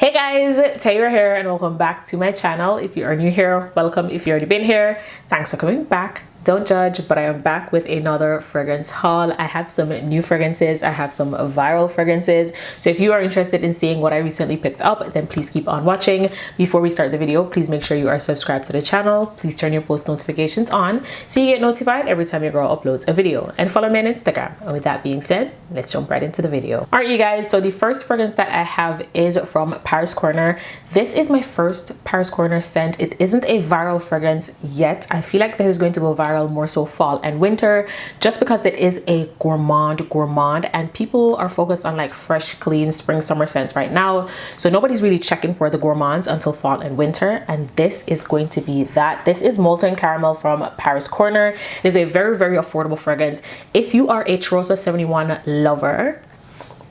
Hey guys, Taylor here and welcome back to my channel. If you are new here, welcome. If you've already been here, thanks for coming back. Don't judge, but I am back with another fragrance haul. I have some new fragrances, I have some viral fragrances. So if you are interested in seeing what I recently picked up, then please keep on watching. Before we start the video, please make sure you are subscribed to the channel. Please turn your post notifications on so you get notified every time your girl uploads a video, and follow me on Instagram. And with that being said, let's jump right into the video. All right, you guys, so the first fragrance that I have is from Paris Corner. This is my first Paris Corner scent. It isn't a viral fragrance yet. I feel like this is going to go viral more so fall and winter, just because it is a gourmand and people are focused on like fresh, clean spring summer scents right now, so nobody's really checking for the gourmands until fall and winter, and this is going to be that. This is Molten Caramel from Paris Corner. It is a very affordable fragrance. If you are a cheirosa 71 lover,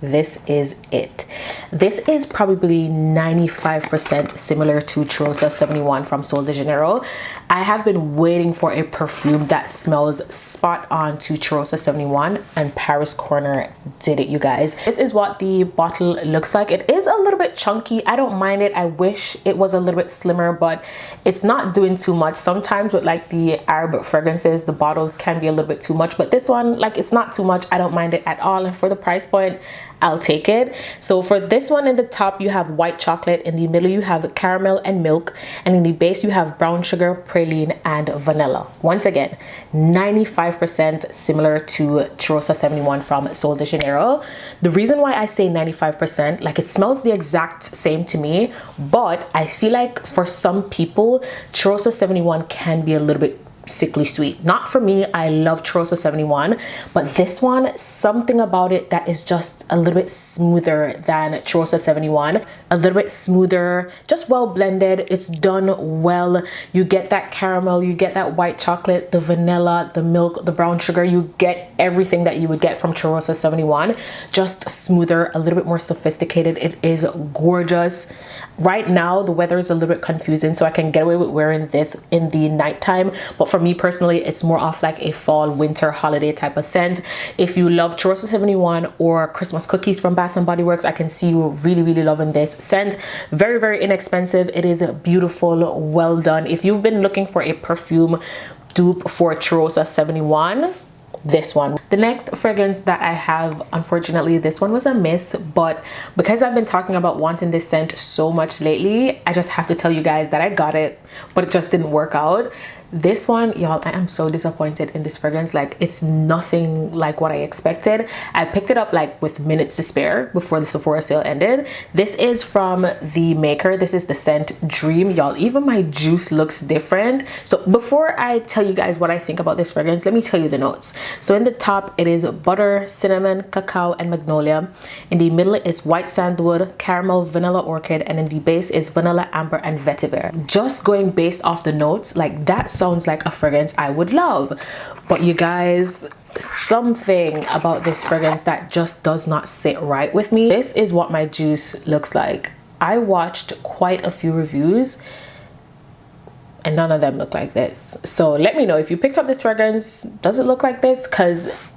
this is it. This is probably 95% similar to cheirosa 71 from Sol de Janeiro. I have been waiting for a perfume that smells spot on to cheirosa 71, and Paris Corner did it, you guys. This is what the bottle looks like. It is a little bit chunky. I don't mind it. I wish it was a little bit slimmer, but it's not doing too much. Sometimes with like the Arab fragrances, the bottles can be a little bit too much, but this one, like, it's not too much. I don't mind it at all, and for the price point, I'll take it. So for this one, in the top you have white chocolate, in the middle you have caramel and milk, and in the base you have brown sugar, praline, and vanilla. Once again, 95% similar to cheirosa 71 from Sol de Janeiro. The reason why I say 95%, like, it smells the exact same to me, but I feel like for some people cheirosa 71 can be a little bit sickly sweet. Not for me. I love cheirosa 71, but this one, something about it that is just a little bit smoother than cheirosa 71, a little bit smoother, just well blended. It's done well. You get that caramel, you get that white chocolate, the vanilla, the milk, the brown sugar. You get everything that you would get from cheirosa 71, just smoother, a little bit more sophisticated. It is gorgeous. Right now the weather is a little bit confusing, so I can get away with wearing this in the nighttime, but for me personally, it's more of like a fall winter holiday type of scent. If you love cheirosa 71 or Christmas cookies from Bath and Body Works, I can see you really loving this scent. Very inexpensive. It is beautiful, well done. If you've been looking for a perfume dupe for cheirosa 71, this one. The next fragrance that I have, unfortunately this one was a miss, but because I've been talking about wanting this scent so much lately, I just have to tell you guys that I got it, but it just didn't work out. This one, y'all, I am so disappointed in this fragrance. Like, it's nothing like what I expected. I picked it up like with minutes to spare before the Sephora sale ended. This is from the Maker. This is the scent Dream. Y'all, even my juice looks different. So before I tell you guys what I think about this fragrance, let me tell you the notes. So in the top it is butter, cinnamon, cacao, and magnolia. In the middle is white sandalwood, caramel, vanilla orchid, and in the base is vanilla, amber, and vetiver. Just going based off the notes, like, that sounds like a fragrance I would love. But you guys, something about this fragrance that just does not sit right with me. This is what my juice looks like. I watched quite a few reviews and none of them look like this. So let me know if you picked up this fragrance, does it look like this? Because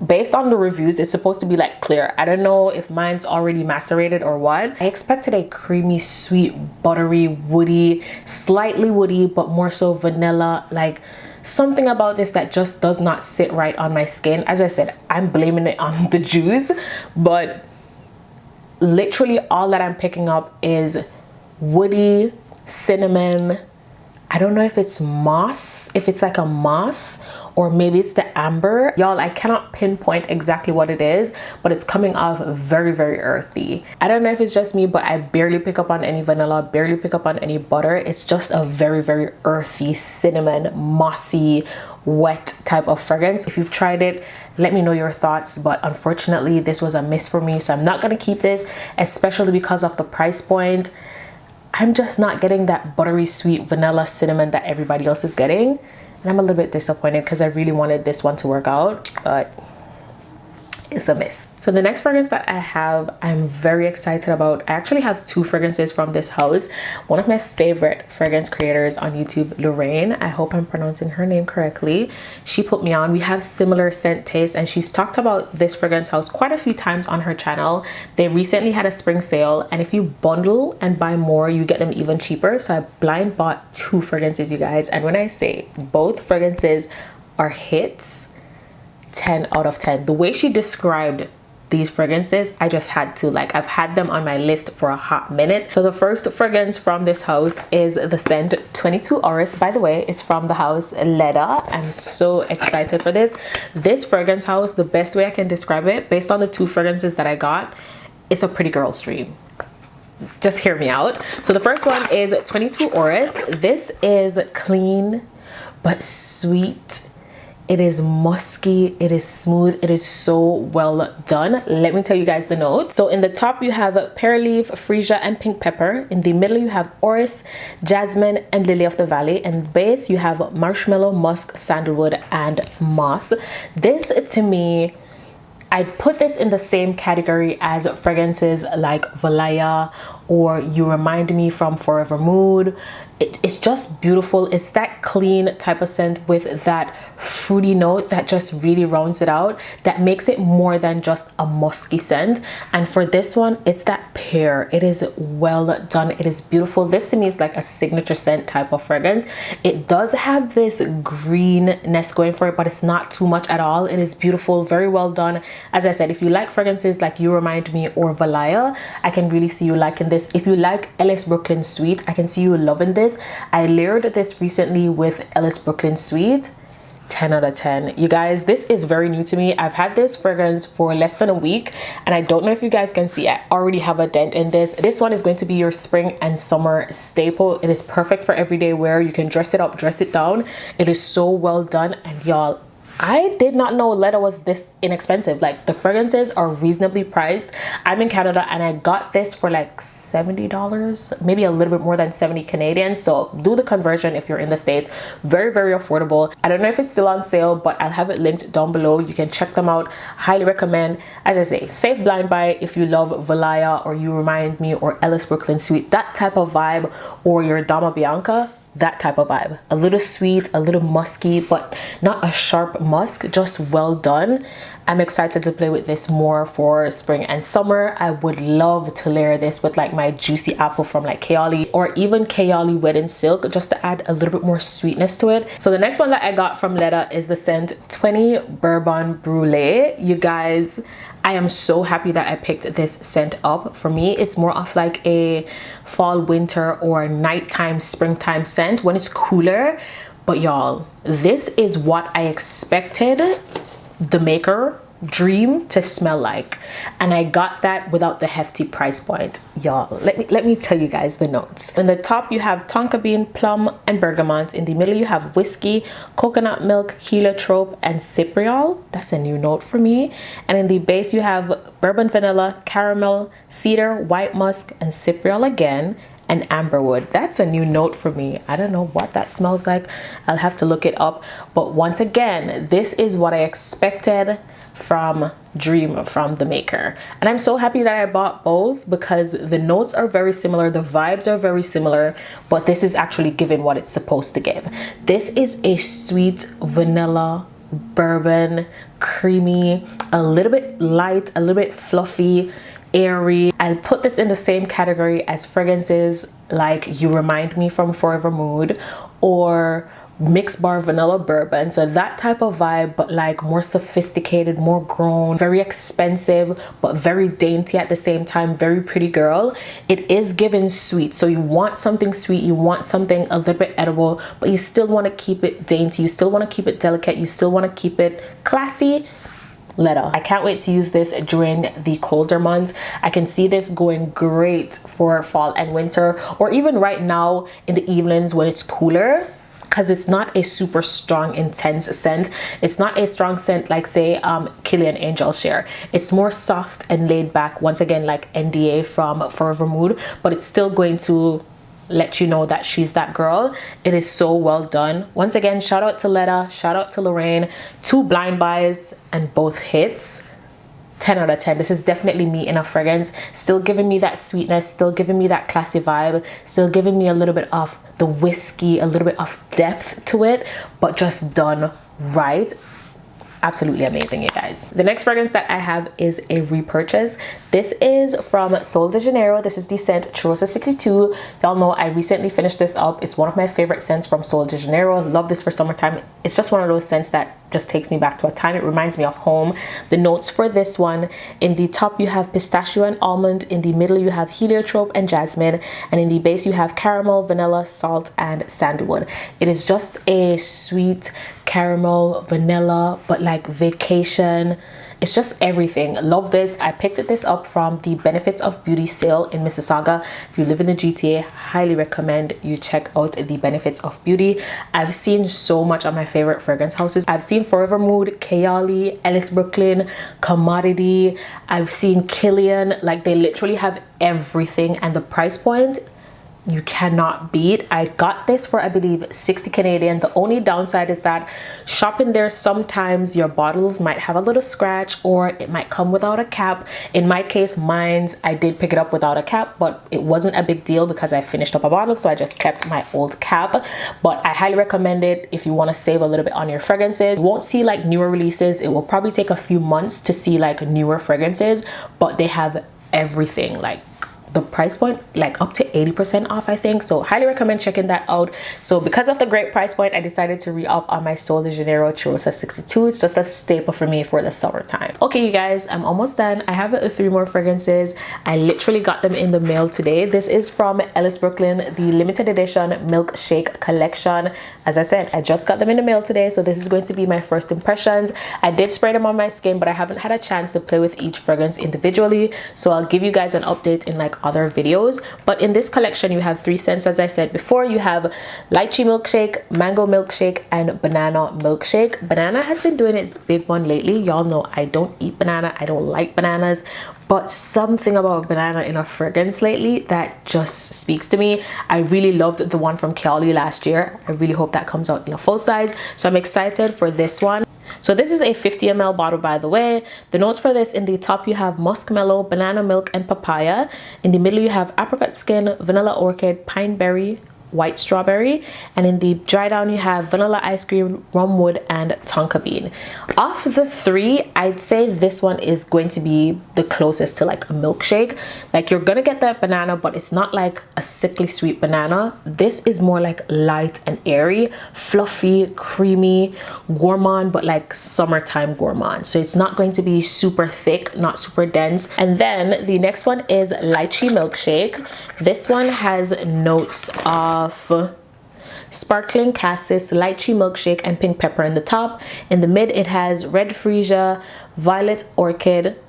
based on the reviews, it's supposed to be like clear. I don't know if mine's already macerated or what. I expected a creamy, sweet, buttery, woody, slightly woody, but more so vanilla. Like, something about this that just does not sit right on my skin. As I said, I'm blaming it on the juice, but literally all that I'm picking up is woody, cinnamon. I don't know if it's moss, if it's like a moss, or maybe it's the amber. Y'all, I cannot pinpoint exactly what it is, but it's coming off very earthy. I don't know if it's just me, but I barely pick up on any vanilla, barely pick up on any butter. It's just a very earthy, cinnamon, mossy, wet type of fragrance. If you've tried it, let me know your thoughts, but unfortunately this was a miss for me, so I'm not gonna keep this, especially because of the price point. I'm just not getting that buttery sweet vanilla cinnamon that everybody else is getting, and I'm a little bit disappointed because I really wanted this one to work out, but is a miss. So the next fragrance that I have, I'm very excited about. I actually have two fragrances from this house. One of my favorite fragrance creators on YouTube, Lorraine, I hope I'm pronouncing her name correctly, she put me on. We have similar scent tastes, and she's talked about this fragrance house quite a few times on her channel. They recently had a spring sale, and if you bundle and buy more, you get them even cheaper. So I blind bought two fragrances, you guys, and when I say both fragrances are hits, 10 out of 10. The way she described these fragrances, I just had to, like, I've had them on my list for a hot minute. So the first fragrance from this house is the scent 22 Orris. By the way, it's from the house Ledda. I'm so excited for this. This fragrance house, the best way I can describe it, based on the two fragrances that I got, it's a pretty girl stream. Just hear me out. So the first one is 22 Orris. This is clean but sweet. It is musky, it is smooth, it is so well done. Let me tell you guys the notes. So in the top you have pear leaf, freesia, and pink pepper. In the middle you have orris, jasmine, and lily of the valley. And base you have marshmallow, musk, sandalwood, and moss. This, to me, I'd put this in the same category as fragrances like Valaya or You Remind Me from Forever Mood. It's just beautiful. It's that clean type of scent with that fruity note that just really rounds it out, that makes it more than just a musky scent. And for this one, it's that pear. It is well done. It is beautiful. This to me is like a signature scent type of fragrance. It does have this greenness going for it, but it's not too much at all. It is beautiful, very well done. As I said, if you like fragrances like You Remind Me or Valaya, I can really see you liking this. If you like Ellis Brooklyn Sweet, I can see you loving this. I layered this recently with Ellis Brooklyn Sweet. 10 out of 10. You guys, this is very new to me. I've had this fragrance for less than a week, and I don't know if you guys can see, I already have a dent in this. This one is going to be your spring and summer staple. It is perfect for everyday wear. You can dress it up, dress it down. It is so well done. And y'all, I did not know Leta was this inexpensive. Like, the fragrances are reasonably priced. I'm in Canada and I got this for like $70, maybe a little bit more than 70 Canadian. So do the conversion if you're in the States. Very, very affordable. I don't know if it's still on sale, but I'll have it linked down below. You can check them out. Highly recommend. As I say, safe blind buy if you love Valaya or You Remind Me or Ellis Brooklyn Sweet, that type of vibe, or your Dama Bianca, that type of vibe. A little sweet, a little musky, but not a sharp musk, just well done. I'm excited to play with this more for spring and summer. I would love to layer this with like my juicy apple from like Kayali, or even Kayali Wet and Silk, just to add a little bit more sweetness to it. So the next one that I got from Leta is the scent 20 Bourbon Brûlée. You guys, I am so happy that I picked this scent up. For me, it's more of like a fall, winter, or nighttime, springtime scent when it's cooler. But y'all, this is what I expected the Maker Dream to smell like, and I got that without the hefty price point. Y'all, let me tell you guys the notes. In the top you have tonka bean, plum, and bergamot. In the middle you have whiskey, coconut milk, heliotrope, and cypriol. That's a new note for me. And in the base you have bourbon vanilla, caramel, cedar, white musk, and cypriol again, and amberwood. That's a new note for me. I don't know what that smells like. I'll have to look it up. But once again, this is what I expected from Dream from the Maker. And I'm so happy that I bought both, because the notes are very similar, the vibes are very similar, but this is actually giving what it's supposed to give. This is a sweet vanilla bourbon, creamy, a little bit light, a little bit fluffy, airy. I'll put this in the same category as fragrances like You Remind Me from Forever Mood or mixed bar vanilla bourbon. So that type of vibe, but like more sophisticated, more grown, very expensive, but very dainty at the same time, very pretty girl. It is given sweet. So you want something sweet, you want something a little bit edible, but you still want to keep it dainty, you still want to keep it delicate, you still want to keep it classy. Leta. I can't wait to use this during the colder months. I can see this going great for fall and winter, or even right now in the evenings when it's cooler, because it's not a super strong, intense scent. It's not a strong scent like, say, Killian Angel Share. It's more soft and laid back, once again, like NDA from Forever Mood, but it's still going to let you know that she's that girl. It is so well done. Once again, shout out to Leta, shout out to Lorraine. 2 blind buys and both hits. 10 out of 10. This is definitely me in a fragrance. Still giving me that sweetness, still giving me that classy vibe, still giving me a little bit of the whiskey, a little bit of depth to it, but just done right. Absolutely amazing, you guys. The next fragrance that I have is a repurchase. This is from Sol de Janeiro. This is the scent Cheirosa 62. Y'all know I recently finished this up. It's one of my favorite scents from Sol de Janeiro. Love this for summertime. It's just one of those scents that just takes me back to a time. It reminds me of home. The notes for this one, in the top you have pistachio and almond, in the middle you have heliotrope and jasmine, and in the base you have caramel, vanilla, salt, and sandalwood. It is just a sweet caramel, vanilla, but like vacation. It's just everything. Love this. I picked this up from the Benefits of Beauty sale in Mississauga. If you live in the GTA, highly recommend you check out the Benefits of Beauty. I've seen so much of my favorite fragrance houses. I've seen Forever Mood, Kayali, Ellis Brooklyn, Commodity. I've seen Killian. Like, they literally have everything, and the price point you cannot beat. I got this for, I believe, 60 Canadian. The only downside is that shopping there, sometimes your bottles might have a little scratch or it might come without a cap. In my case, mine's, I did pick it up without a cap, but it wasn't a big deal because I finished up a bottle, so I just kept my old cap. But I highly recommend it if you want to save a little bit on your fragrances. You won't see like newer releases. It will probably take a few months to see like newer fragrances, but they have everything. Like, the price point, like up to 80% off, I think. So highly recommend checking that out. So because of the great price point, I decided to re-up on my Sol de Janeiro Cheirosa 62. It's just a staple for me for the summertime. Okay, you guys, I'm almost done. I have 3 more fragrances. I literally got them in the mail today. This is from Ellis Brooklyn, the limited edition Milkshake collection. As I said, I just got them in the mail today, so this is going to be my first impressions. I did spray them on my skin, but I haven't had a chance to play with each fragrance individually, so I'll give you guys an update in like other videos. But in this collection you have 3 scents. As I said before, you have lychee milkshake, mango milkshake, and banana milkshake. Banana has been doing its big one lately. Y'all know I don't eat banana, I don't like bananas, but something about banana in a fragrance lately that just speaks to me. I really loved the one from Kayali last year. I really hope that comes out in a full size, so I'm excited for this one. So this is a 50 ml bottle, by the way. The notes for this, in the top you have muskmellow, banana milk, and papaya. In the middle you have apricot skin, vanilla orchid, pine berry, white strawberry, and in the dry down you have vanilla ice cream, rum wood, and tonka bean. Off the 3, I'd say this one is going to be the closest to like a milkshake. Like, you're gonna get that banana, but it's not like a sickly sweet banana. This is more like light and airy, fluffy, creamy, gourmand, but like summertime gourmand. So it's not going to be super thick, not super dense. And then the next one is lychee milkshake. This one has notes of sparkling cassis, lychee milkshake, and pink pepper in the top. In the mid it has red freesia, violet orchid,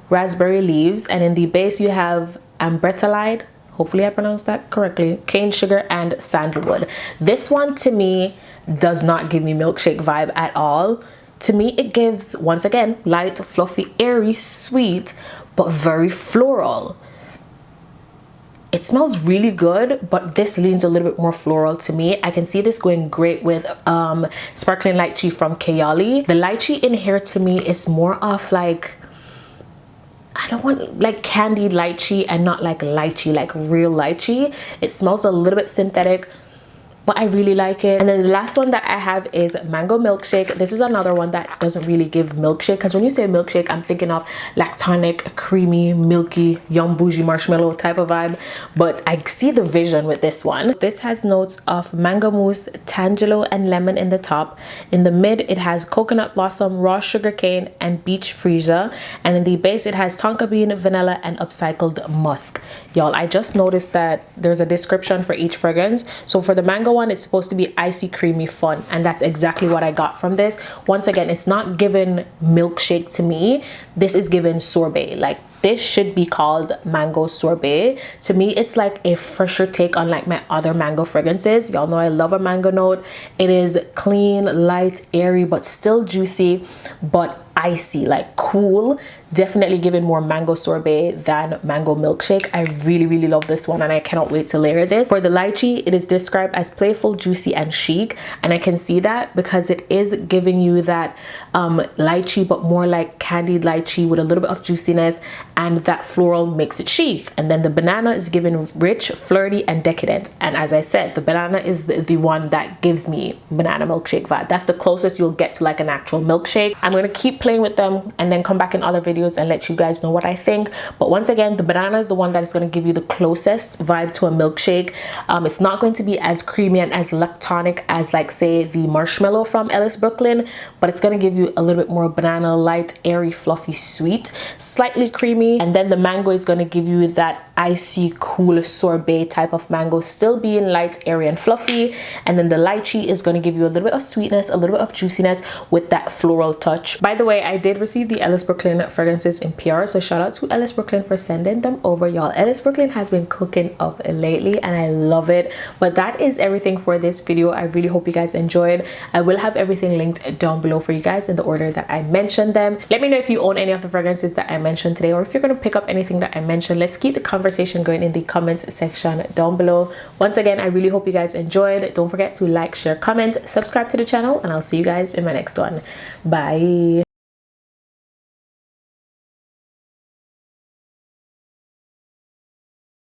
raspberry leaves, and in the base you have ambretolide, hopefully I pronounced that correctly, cane sugar, and sandalwood. This one to me does not give me milkshake vibe at all. To me it gives, once again, light, fluffy, airy, sweet, but very floral. It smells really good, but this leans a little bit more floral to me. I can see this going great with sparkling lychee from Kayali. The lychee in here to me is more of like, I don't want like candied lychee and not like lychee, like real lychee. It smells a little bit synthetic, but I really like it. And then the last one that I have is mango milkshake. This is another one that doesn't really give milkshake, because when you say milkshake, I'm thinking of lactonic, creamy, milky, young bougie marshmallow type of vibe. But I see the vision with this one. This has notes of mango mousse, tangelo, and lemon in the top. In the mid, it has coconut blossom, raw sugar cane, and beach freesia. And in the base, it has tonka bean, vanilla, and upcycled musk. Y'all, I just noticed that there's a description for each fragrance. So for the mango one, it's supposed to be icy, creamy, fun, and that's exactly what I got from this. Once again, it's not given milkshake to me. This is given sorbet. Like, this should be called mango sorbet. To me, it's like a fresher take on like my other mango fragrances. Y'all know I love a mango note. It is clean, light, airy, but still juicy, but icy, like cool. definitely giving more mango sorbet than mango milkshake. I really love this one, and I cannot wait to layer this. For the lychee, it is described as playful, juicy, and chic, and I can see that because it is giving you that lychee, but more like candied lychee with a little bit of juiciness, and that floral makes it chic. And then the banana is given rich, flirty, and decadent. And as I said, the banana is the one that gives me banana milkshake vibe. That's the closest you'll get to like an actual milkshake. I'm going to keep playing with them and then come back in other videos and let you guys know what I think. But once again, the banana is the one that is going to give you the closest vibe to a milkshake. It's not going to be as creamy and as lactonic as, like, say, the marshmallow from Ellis Brooklyn, but it's going to give you a little bit more banana, light, airy, fluffy, sweet, slightly creamy. And then the mango is going to give you that icy, cool sorbet type of mango, still being light, airy, and fluffy. And then the lychee is going to give you a little bit of sweetness, a little bit of juiciness with that floral touch. By the way, I did receive the Ellis Brooklyn fragrances in PR, so shout out to Ellis Brooklyn for sending them over, y'all. Ellis Brooklyn has been cooking up lately and I love it. But that is everything for this video. I really hope you guys enjoyed. I will have everything linked down below for you guys in the order that I mentioned them. Let me know if you own any of the fragrances that I mentioned today, or if you're going to pick up anything that I mentioned. Let's keep the conversation going in the comments section down below. Once again, I really hope you guys enjoyed. Don't forget to like, share, comment, subscribe to the channel, and I'll see you guys in my next one. Bye.